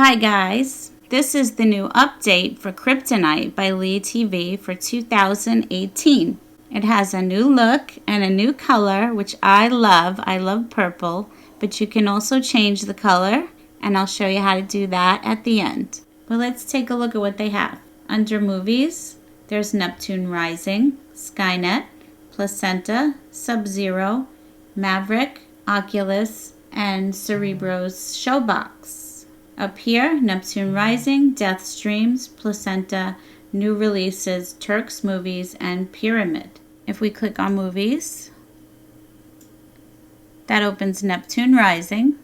Hi guys, this is the new update for Kryptonite by Lee TV for 2018. It has a new look and a new color, which I love. I love purple, but you can also change the color, and I'll show you how to do that at the end. But let's take a look at what they have. Under movies, there's Neptune Rising, Skynet, Placenta, Sub-Zero, Maverick, Oculus, and Cerebro's Showbox. Up here, Neptune Rising, Death Streams, Placenta, New Releases, Turks Movies, and Pyramid. If we click on Movies, that opens Neptune Rising.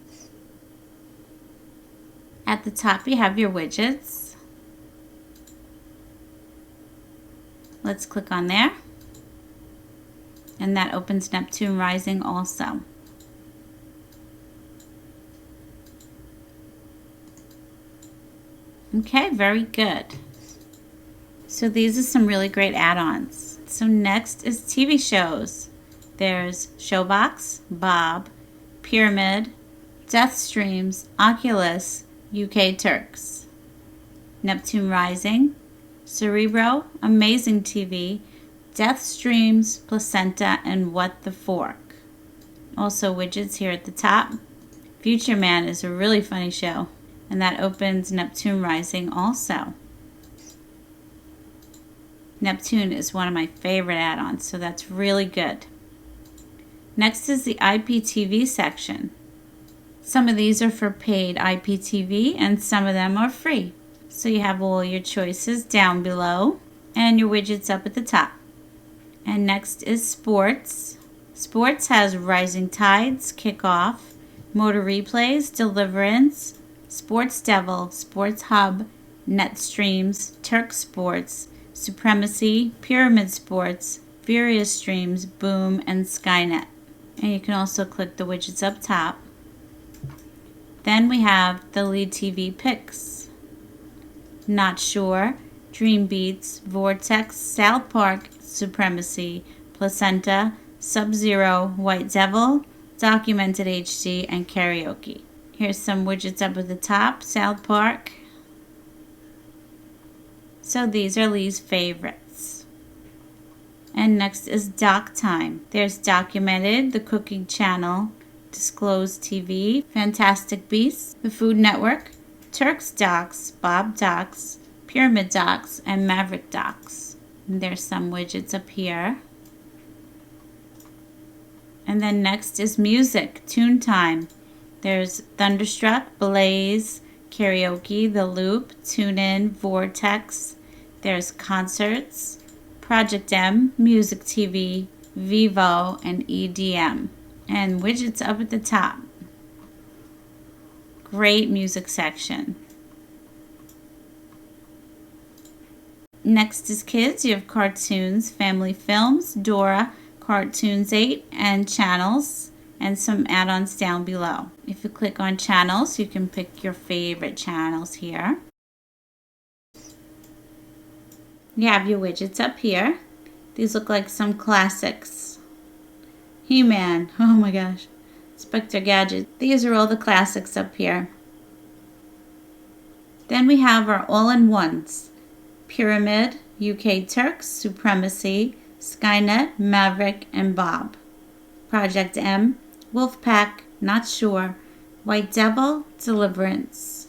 At the top, you have your widgets. Let's click on there. And that opens Neptune Rising also. Okay, very good. So these are some really great add-ons. So next is TV shows. There's Showbox, Bob, Pyramid, Death Streams, Oculus, UK Turks, Neptune Rising, Cerebro, Amazing TV, Death Streams, Placenta, and What the Fork. Also widgets here at the top. Future Man is a really funny show, and that opens Neptune Rising also. Neptune is one of my favorite add-ons, so that's really good. Next is the IPTV section. Some of these are for paid IPTV and some of them are free. So you have all your choices down below and your widgets up at the top. And next is sports. Sports has Rising Tides, Kickoff, Motor Replays, Deliverance, Sports Devil, Sports Hub, Net Streams, Turk Sports, Supremacy, Pyramid Sports, Furious Streams, Boom, and Skynet. And you can also click the widgets up top. Then we have the Lead TV picks. Not Sure, Dream Beats, Vortex, South Park, Supremacy, Placenta, Sub-Zero, White Devil, Documented HD, and Karaoke. Here's some widgets up at the top, South Park. So these are Lee's favorites. And next is Doc Time. There's Documented, The Cooking Channel, Disclosed TV, Fantastic Beasts, The Food Network, Turks Docs, Bob Docs, Pyramid Docs, and Maverick Docs. And there's some widgets up here. And then next is Music, Tune Time. There's Thunderstruck, Blaze, Karaoke, The Loop, TuneIn, Vortex. There's Concerts, Project M, Music TV, Vivo, and EDM. And widgets up at the top. Great music section. Next is kids. You have cartoons, family films, Dora, Cartoons 8, and channels, and some add-ons down below. If you click on channels, you can pick your favorite channels here. You have your widgets up here. These look like some classics. He-Man, oh my gosh. Spectre Gadget. These are all the classics up here. Then we have our all-in-ones. Pyramid, UK Turks, Supremacy, Skynet, Maverick, and Bob. Project M, Wolfpack, Not Sure, White Devil, Deliverance.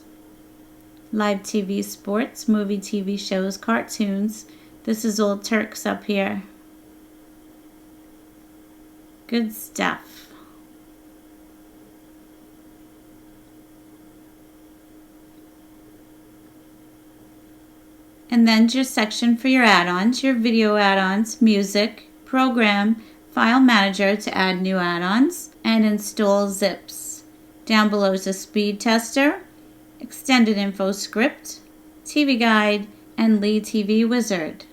Live TV sports, movie TV shows, cartoons. This is all Turks up here. Good stuff. And then your section for your add-ons, your video add-ons, music, program, file manager to add new add-ons, and install zips. Down below is a speed tester, extended info script, TV guide, and Lee TV wizard.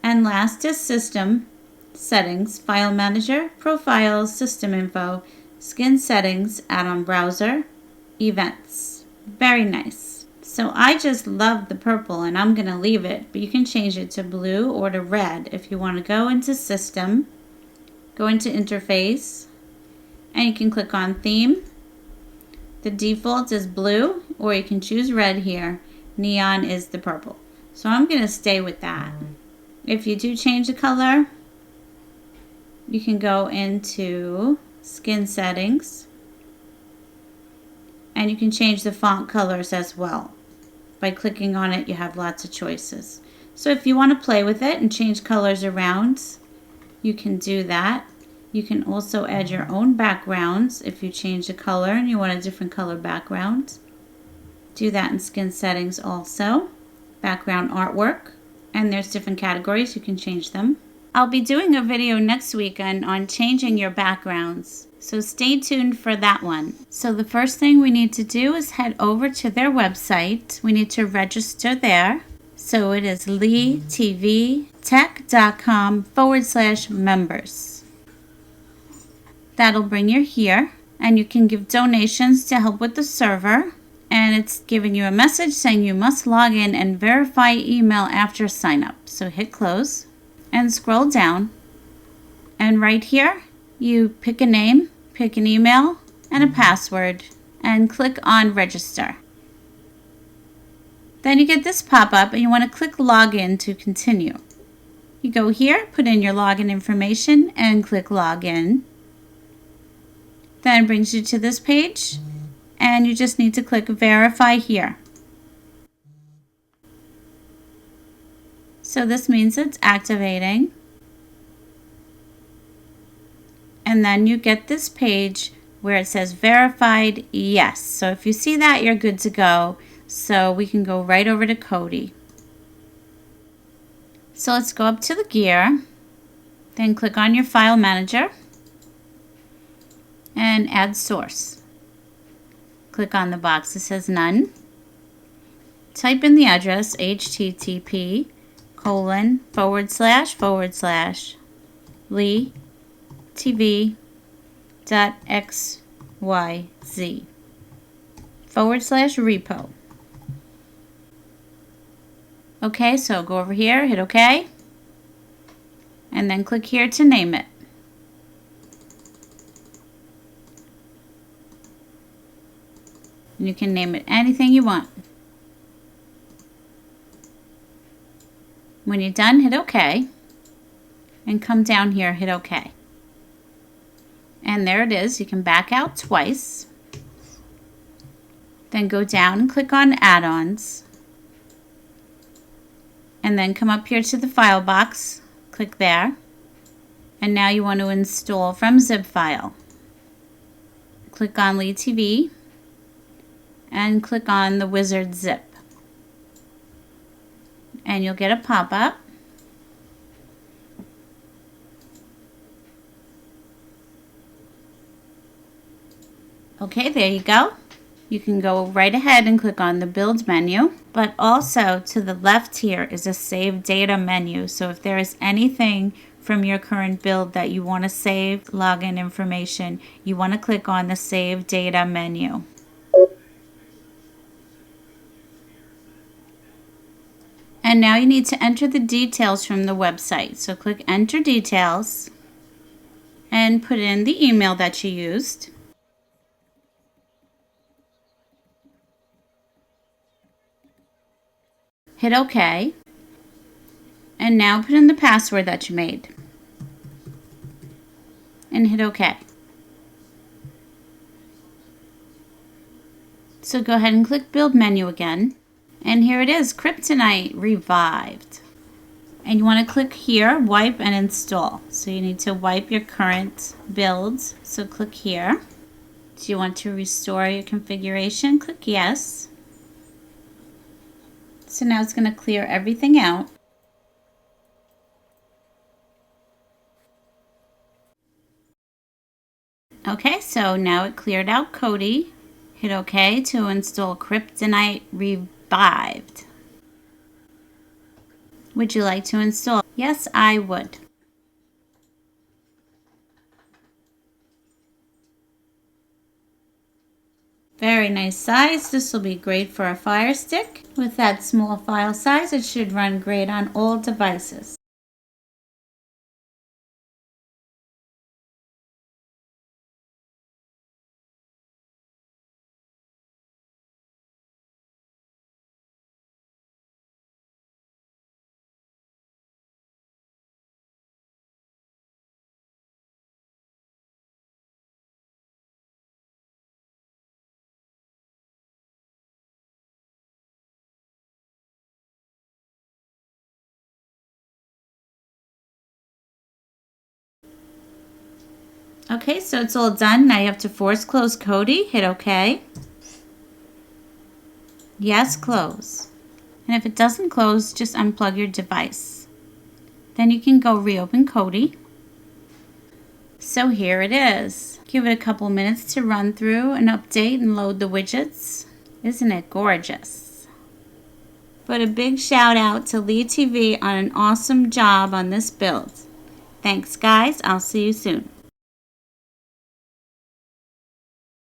And last is system, settings, file manager, profiles, system info, skin settings, add-on browser, events. Very nice. So I just love the purple and I'm going to leave it, but you can change it to blue or to red if you want to go into system, go into interface, and you can click on theme, The default is blue, or you can choose red here. Neon is the purple. So I'm going to stay with that. If you do change the color, you can go into skin settings and you can change the font colors as well. By clicking on it, you have lots of choices. So if you want to play with it and change colors around, you can do that. You can also add your own backgrounds if you change the color and you want a different color background. Do that in skin settings also. Background artwork. And there's different categories, you can change them. I'll be doing a video next week on changing your backgrounds. So stay tuned for that one. So the first thing we need to do is head over to their website. We need to register there. So it is leetvtech.com/members. That'll bring you here, and you can give donations to help with the server. And it's giving you a message saying you must log in and verify email after sign up. So hit close and scroll down. And right here, you pick a name, pick an email, and a password, and click on register. Then you get this pop-up and you want to click login to continue. You go here, put in your login information, and click login. Then it brings you to this page, and you just need to click verify here. So this means it's activating. And then you get this page where it says verified yes. So if you see that, you're good to go. So we can go right over to KODI. So let's go up to the gear, then click on your file manager and add source. Click on the box that says none. Type in the address http://leetv.xyz/repo. Okay, so go over here, hit OK, and then click here to name it. And you can name it anything you want. When you're done, hit OK, and come down here, hit OK. And there it is. You can back out twice. Then go down and click on add-ons. And then come up here to the file box, click there, and now you want to install from zip file. Click on LeeTV and click on the wizard zip. And you'll get a pop-up. Okay, there you go. You can go right ahead and click on the build menu, but also to the left here is a save data menu. So if there is anything from your current build that you want to save login information, you want to click on the save data menu. And now you need to enter the details from the website. So click enter details and put in the email that you used. Hit OK, and now put in the password that you made, and hit OK. So go ahead and click Build menu again, and here it is, Kryptonite Revived. And you want to click here, Wipe and Install. So you need to wipe your current build, so click here. Do you want to restore your configuration? Click Yes. So now it's going to clear everything out. Okay, so now it cleared out KODI. Hit OK to install Kryptonite Revived. Would you like to install? Yes, I would. Very nice size. This will be great for a Firestick. With that small file size, it should run great on all devices. Okay, so it's all done. Now you have to force close KODI. Hit OK. Yes, close. And if it doesn't close, just unplug your device. Then you can go reopen KODI. So here it is. Give it a couple minutes to run through and update and load the widgets. Isn't it gorgeous? But a big shout out to Lee TV on an awesome job on this build. Thanks guys, I'll see you soon.